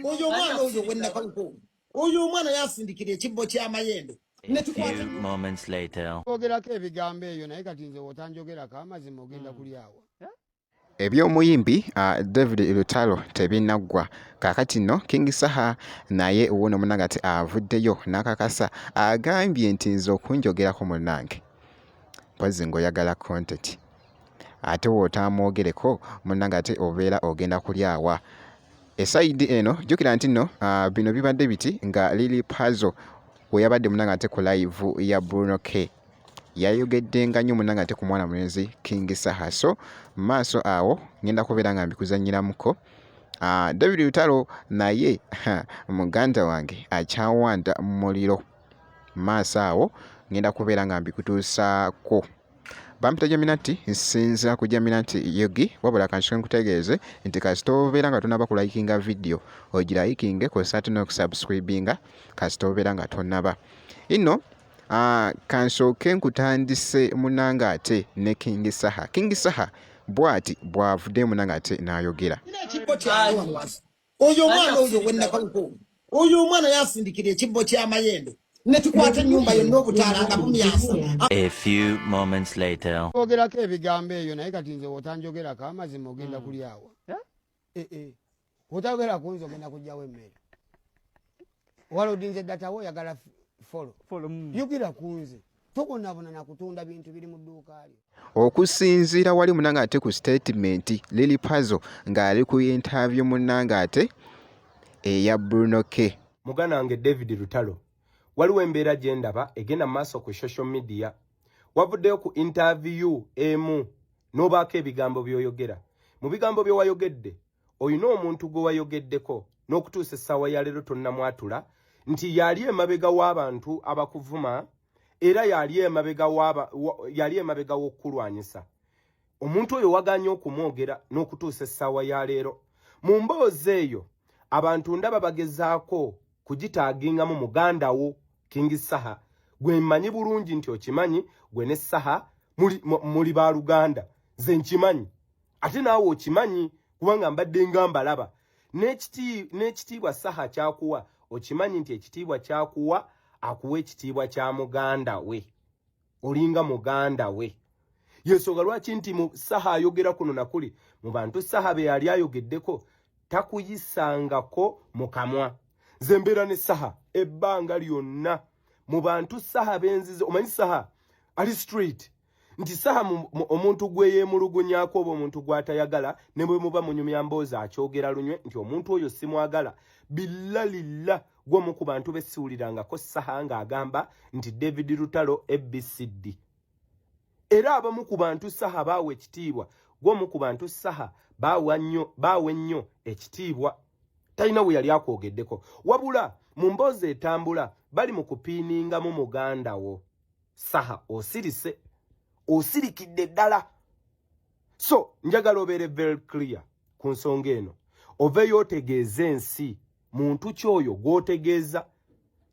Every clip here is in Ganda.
Oyo mwana oyo wenna kauko. Oyo mwana yasindikira ekibbo ky'amayendo. A few moments later. Ogerako ebigambo eyo naye kati nze wotanjogerako amazima ogenda kulyawa. Eby'omuyimbi David Lutalo tebinaggwa kaakati nno King Saha naye uwono munagati avuddeyo n'akakasa agambye nti nze okunjogerako munnange mpozi ng'oyagala content ate wootaamwogereko munnange obeera ogenda kulyawa esayidi eno jjukira nti nno bino bibadde biti nga Lily Puzzle we yabadde munnange ku live ya Bruno K yayogedde nga nnyo munnange ku mwana mulenzi King Saha so maaso awo ngenda kubeera nga mbikuzanyiramuko David Lutalo naye muganda wange akyawanda muliro maaso awo ngenda kubeera nga mbikutuusaako bampita Jaminati nsinza ku Jaminati Yogi wabula kanshike nkutegeeze nti kasita obeera nga tonaba kulayikinga video ogirayikinge kosa ate n'okusubscribinga kasita obeera nga tonaba ino kansooke nkutandise munnange ate ne King Saha. King Saha bw'ati bw'avudde munnange ate n'ayogera. Oyo mwana oyo wenna kauko. Oyo mwana yasindikira ekibbo ky'amayendo. Ne tukwata ennyumba yonna obutaalanga bumyasa. A few moments later. Ogerako ebigambo eyo naye kati nze wotanjogerako amazima ogenda kulyawa. Wotagerako nze ogenda kujjawo emmere. Wala odinze data wo oyagala follow. Yogira kunze. Tokonaabona na kutunda bintu biri mu dduuka lyo. Okusinziira wali munnange ate ku statement Lily Puzzle ng'ali ku interview munnange ate eya Bruno K. Mugana wange David Lutalo waliwo embeera gye ndaba egenda mu maaso ku social media wavuddeyo ku interview emu n'obaako ebigambo by'oyogera mu bigambo bye wayogedde oyina omuntu gwe wayogeddeko n'okutuusa essaawa ya leero tonnamwatula nti yali emabega w'abantu abakuvuma era yali emabega w'okulwanyisa omuntu oyo waganye okumwogera n'okutuusa essaawa ya leero mu mboozi eyo abantu ndaba bagezaako kugitaagingamu muganda wo King Saha gwe mmanyi bulungi nti okimanyi gwe ne Saha muli ba Luganda nze nkimanyi ate naawe okimanyi kubanga mbadde ngamba laba n'ekitiibwa Saha kyakuwa okimanyi nti ekitiibwa kyakuwa akuwa ekitiibwa kya muganda we olinga muganda we yensonga lwaki nti mu Saha ayogera kuno nakuli mu bantu Saha be yali ayogeddeko takuyisangako mu kamwa nze mbeera ne Saha ebbanga lyonna mu bantu Saha benzize omanyi Saha ali street nti Saha omuntu gwe yeemulugunyaako oba omuntu gw'atayagala ne bwe muba munyumya mboozi akyogera lunywe nti omuntu oyo simwagala billalilla gwomu ku bantu besiwulirangako Saha ng'agamba nti David Lutalo ABCD era abamu ku bantu Saha baawe ekitiibwa gwomu ku bantu Saha baawe nnyo ekitiibwa talina we yali akwogeddeko wabula mu mboozi etambula bali mu kupiiningamu muganda wo Saha osirikidde ddala so njagala obeere very clear ku nsonga eno oveeyo otegeeza ensi muntu kyoyo gw'otegeeza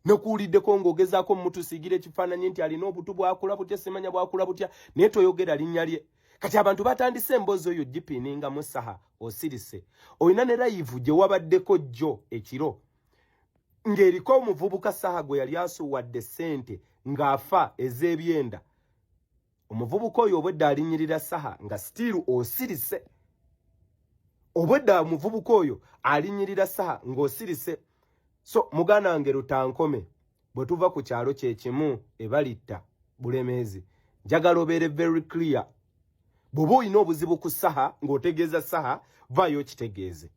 nekuwuliddeko ng'ogezaako mumutusigira ekifaananyi nti alina obutu bwakula butya simanya bwakula butya naye toyogera linnya lye kati abantu batandise emboozi oyo gipiiningamu Saha osirise olina ne live gye wabaddeko jjo ekiro ng'eriko omuvubuka Saha gwe yali asuwadde ssente ng'afa ez'ebyenda omuvubuka oyo obwedda alinyirira Saha nga still osirise obwedda omuvubuka oyo alinyirira Saha ng'osirise so muganda wange Lutankome bwe tuva ku kyalo kye kimu ebalitta Bulemeezi njagala obeere very clear bw'oba olina obuzibu ku Saha ng'otegeeza Saha vaayo okitegeeze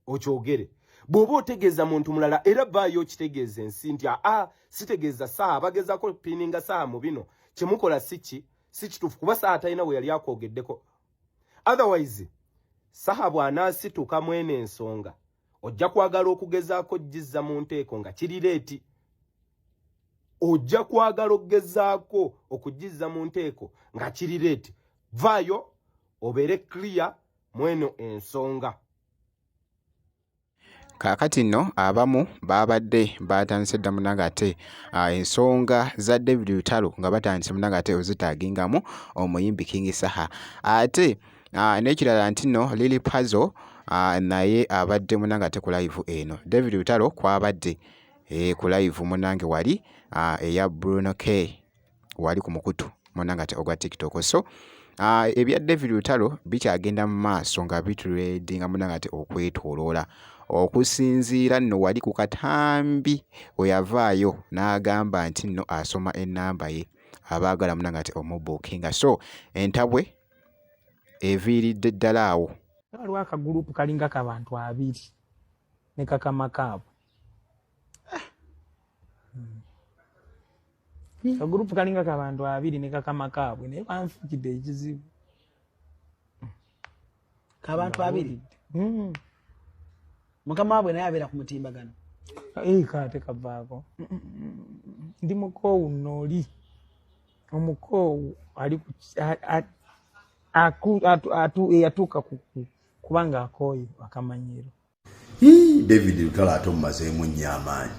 okyogere bw'oba otegeeza muntu mulala era vaayo okitegeeze ensi nti sitegeeza Saha bagezaako piininga Saha mu bino kyemukola si kituufu kuba Saha talina we yali akwogeddeko otherwise Saha bw'anaasituka mwene ensonga ojja kwagala okugezaako jjizza mu nteeko nga kirireeti ojja kwagala okugezaako okujjizza mu nteeko nga kirireeti vaayo obeere clear mweno ensonga kaakati nno abamu babadde batandise dda munnange ate ensonga za David Lutalo nga batandise munnange ate ozitaagingamu omuyimbi King Saha ate n'ekirala nti nno Lily Puzzle naye abadde munange ate ku live eno. David Lutalo kwabadde ku live munange wali eya Bruno K wali ku mukutu munange ate ogwa TikTok. So ebya David Lutalo bikyagenda mu maaso nga bituledinga munange ate okwetoloola okusinziira nno wali ku katambi we yavaayo n'agamba nti nno asoma ennamba ye abaagala munange ate omubuukinga. So entabwe eviiridde ddala awo. Waliwo akagurupu kalinga k'abantu 2 ne kakama kaabwe. Akagurupu kalinga k'abantu 2 ne kakama kaabwe naye banfukidde ekizibu. K'abantu 2? Mukama waabwe naye abeera ku mutimbagano. Kate kavaako. Ndi mukoowu nnooli. Omukoowu ali yatuuka kubanga akooye akamanyiro. David Lutalo ate omumazeemu nnyo amaanyi.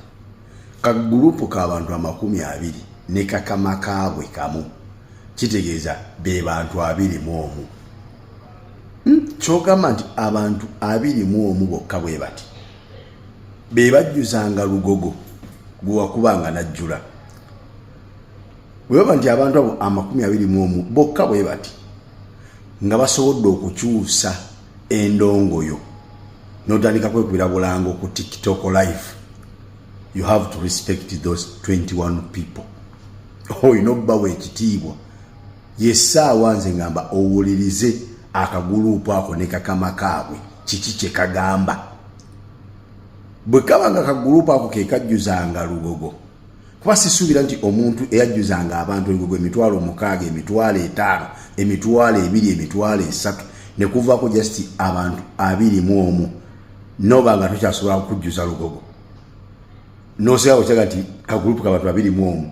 Kagurupu k'abantu 20 ne kakama kaabwe kamu kitegeeza be bantu 21. Kyogamba nti abantu 21 bokka bwe bati be bajjuzanga Lugogo gwe wakubanga najjula. Bwe baba nti abantu abo 21 bokka bwe bati nga basobodde okukyusa endongoyo n'otandika kwekubira bulango ku TikTok live. You have to respect those 21 people. Olina obbawa ekitiibwa. Yessaawa nze ngamba owulirize akagurupu ako ne kakama kaabwe kiki kye kagamba. Bwe kaba nga akagurupu ako ke kajjuzanga Lugogo, kuba sisuubira nti omuntu eyajjuzanga abantu Lugogo 60,000, 50,000, 2,000, 3,000 ne kuvaako just abantu 21 noba nga tokyasobola kujjuza Lugogo. Noseera okyaga nti kagurupu k'abantu 21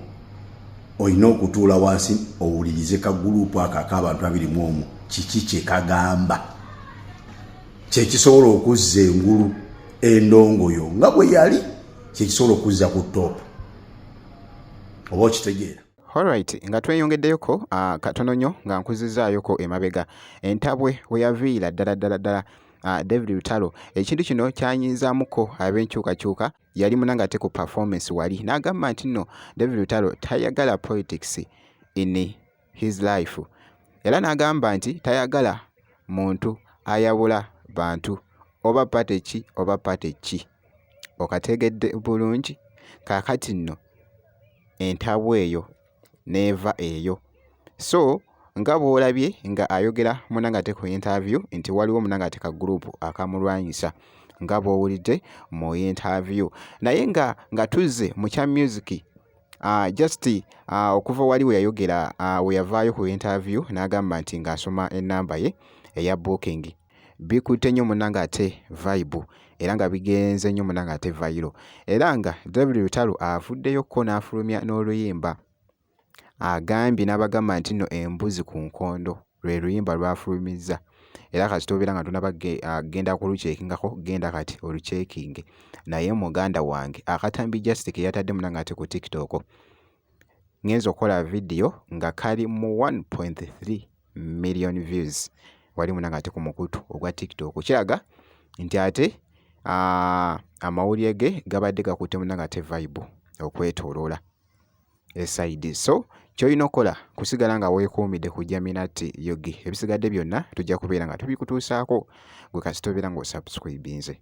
olina okutuula wansi owulirize kagurupu ako ak'abantu 21 kiki kye kagamba. Kyekisobola okuzza engulu endongoyo nga bwe yali kyekisobola okuzza ku top. Oba okitegeera? Alright, nga tweyongeddeyoko katono nnyo nga nkuzizaayoko emabega entabwe we yaviira ddala David Lutalo. Ekintu kino kyanyinzaamuko ab'enkyukakyuka yali munange ate ku performance wali n'agamba nti nno David Lutalo tayagala politics in his life. Era n'agamba nti tayagala muntu ayabula bantu oba pate ki. Okategedde bulungi. Kaakati nno entabwe eyo neeva eyo. So nga bw'olabye nga ayogera munange ate ku interview nti waliwo munange ate ka group akamulwanyisa nga bw'owulidde mu interview. Naye nga tuzze mu kya music just okuva wali we yayogera we yavaayo ku interview n'agamba nti ng'asoma ennamba ye eya booking bikutte nnyo munange ate vibe era nga bigenze nnyo munange ate viral. Era nga David Lutalo avuddeyoko n'afulumya n'oluyimba agambye n'abagamba nti nno embuzi ku nkondo lwe luyimba lwafulumizza. Era kasita obeera nga tunabagenda kuluceekingako genda kati oluceekinge. Naye muganda wange akatambi just ke yatadde munange ate ku TikTok ngenza okukola video nga kali mu 1.3 million views wali munange ate ku mukutu ogwa TikTok. Kiraga nti ate amawulire ge gabadde gakutte munange ate vibe okwetoloola eside. So kyolina okukola kusigala nga weekuumidde ku Jaminati Yogi. Ebisigadde byonna tujja kubeera nga tubikutuusaako gwe kasita obeera ng'osubscribinze.